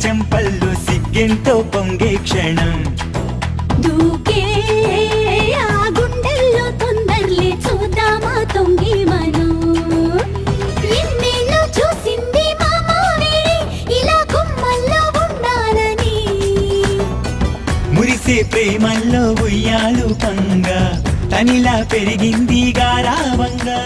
చెంపల్లో సిగ్గెంతో పొంగే క్షణం దూకే ఆ గుండెల్లో తొందరలే చూద్దామా తొంగి మనం ఎన్నేళ్ళు చూసింది మా మావేడి ఇలా గుమ్మల్లో ఉండాలని మురిసే ప్రేమల్లో ఉయ్యాలు పంగా తనిలా పెరిగింది గారావంగా